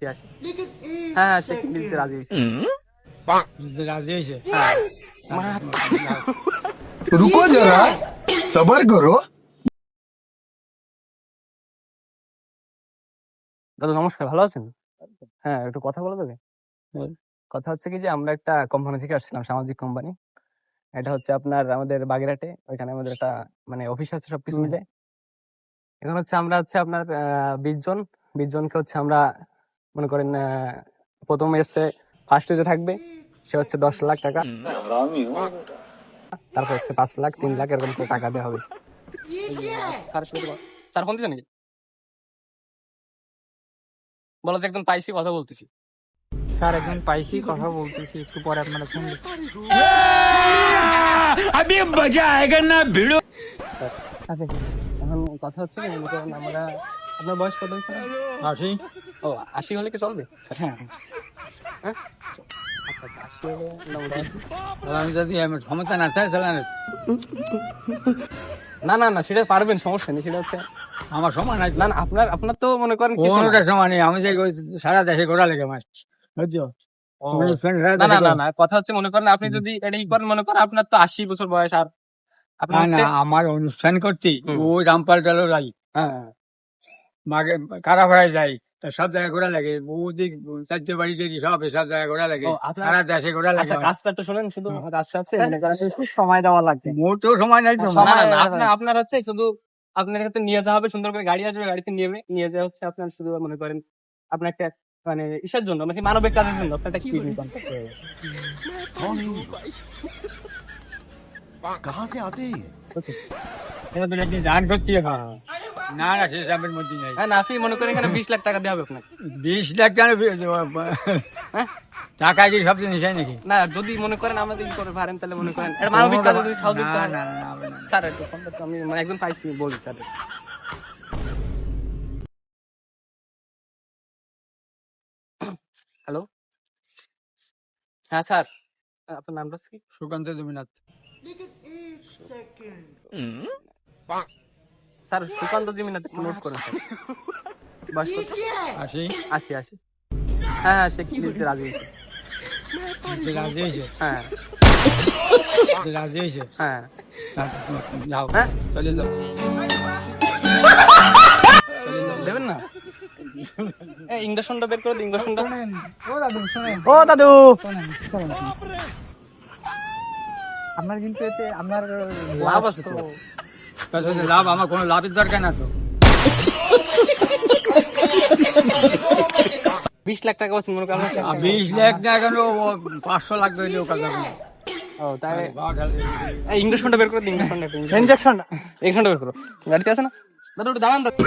হ্যাঁ হ্যাঁ, সে কিনতে দিতে রাজি হয়েছে। রাজি হয়েছে। হ্যাঁ रुको जरा सबर करो। দাদা নমস্কার, ভালো আছেন? হ্যাঁ, একটু কথা বলা যাবে? কথা হচ্ছে কি যে আমরা একটা কোম্পানি থেকে আসছিলাম, সামাজিক কোম্পানি। এটা হচ্ছে আপনার আমাদের বাগেরহাটে, ওইখানে আমাদের একটা মানে অফিস আছে সবকিছু মিলে। এখন হচ্ছে আমরা হচ্ছে আপনার 20 জনকে হচ্ছে আমরা মনে করেন প্রথমে এসছে ফার্স্টে যে থাকবে সে হচ্ছে 10 লাখ টাকা, তারপর হচ্ছে 5 লাখ, 3 লাখ এরকম করে টাকা দেওয়া হবে। স্যার ফোন দিচ্ছে নাকি? বলো যে একজন পাইছি, কথা বলতেছি। স্যার একজন পাইছি, কথা বলতেছি, একটু পরে আপনারা ফোন আচ্ছা আচ্ছা। এখন কথা হচ্ছে কি মনে করেন আমরা, আপনার বয়স কত হচ্ছে? আসি। ও 80 হলে কি চলবে স্যার? হ্যাঁ, হ্যাঁ আচ্ছা আচ্ছা, 80 হলে মোটামুটি। আমি যদি ক্ষমতা না চাই চালানোর, না না না, সেটা পারবেন, সমস্যা নেই। সেটা হচ্ছে আমার সময় নাই। না না, আপনার আপনার তো মনে করেন কিছু না। কোনোটা সময় নেই। আমি যে সারা দেশে ঘোরা লেগে মাস, বুঝছো? না না না না, কথা হচ্ছে মনে করেন আপনি যদি এটা ই করেন, মনে করেন আপনার তো 80 বছর বয়স, আর আপনার না না, হচ্ছে আমার অনুষ্ঠান করতে ও রামপাল টালো যাই, হ্যাঁ হ্যাঁ। মাগে কারাভাড়ায় যাই, তা সব জায়গায় ঘোরা লাগে। বৌদিক চারটে বাড়ি টেড়ি সব জায়গায় ঘোরা লাগে, ও, আপনার- সারা দেশে ঘোরা লাগে। আচ্ছা, কাজটা একটু শোনেন, শুধু কাজটা হচ্ছে মনে করেন একটু সময় দেওয়া লাগবে। মোটেও সময় নাই তো। না না না, আপনার হচ্ছে শুধু আপনার কাছে নিয়ে যাওয়া হবে, সুন্দর করে গাড়ি আসবে, গাড়িতে নিয়ে যাওয়া হচ্ছে আপনার শুধু মনে করেন আপনার একটা মানে ইসের জন্য, মানে মানবিক কাজের জন্য আপনার একটা কিডনি কন্ট্যাক্ট হয়ে যাবে। कहाँ से आते हैं? বুঝছেন? এটা তো একদিন দান করতে হবে। না না, সেসবের মধ্যে নেই। হ্যাঁ না, আপনি মনে করেন এখানে 20 লাখ টাকা দেওয়া হবে আপনাকে। 20 লাখ কেন? হ্যাঁ টাকা কি সব জিনিস হয় নাকি? না, যদি মনে করেন আমাদের ই করে পারেন, তাহলে মনে করেন এটা মানবিক কাজে যদি সহযোগিতা না হয়। না না, হবে না। স্যার একটু ফোন করতে, আমি মানে একজন পাইছি, বলি স্যার। হ্যালো, হ্যাঁ স্যার, আপনার নামটা কি? সুকান্ত জমিনাথ। স্যার সুকান্ত জিমিনাথ, একটু নোট করেন স্যার। বয়স কত? আসি। 80। হ্যাঁ হ্যাঁ, সে কি দিতে রাজি হয়েছে। রাজি হয়েছে। হ্যাঁ রাজি হয়েছে। হ্যাঁ যাও, হ্যাঁ, চলে যাও। দেবেন না? ইঞ্জেকশনটা বের করে দিন, ইঞ্জেকশনটা। ও দাদু শোনেন, ও দাদু, শোনেন, আপনার কিন্তু এতে আপনার লাভ আছে তো। তাহলে লাভ, আমার কোনো লাভের দরকার না তো। 20 লাখ টাকা বলছেন, মনে করেন 20 লাখ না, কেন 500 লাখ ধরলেও কাজা। ও তাই, ইঞ্জেকশনটা বের করে দিন, ইঞ্জেকশনটা বের করো। গাড়িতে আছে না দাদু? একটু দাঁড়ান দাদু।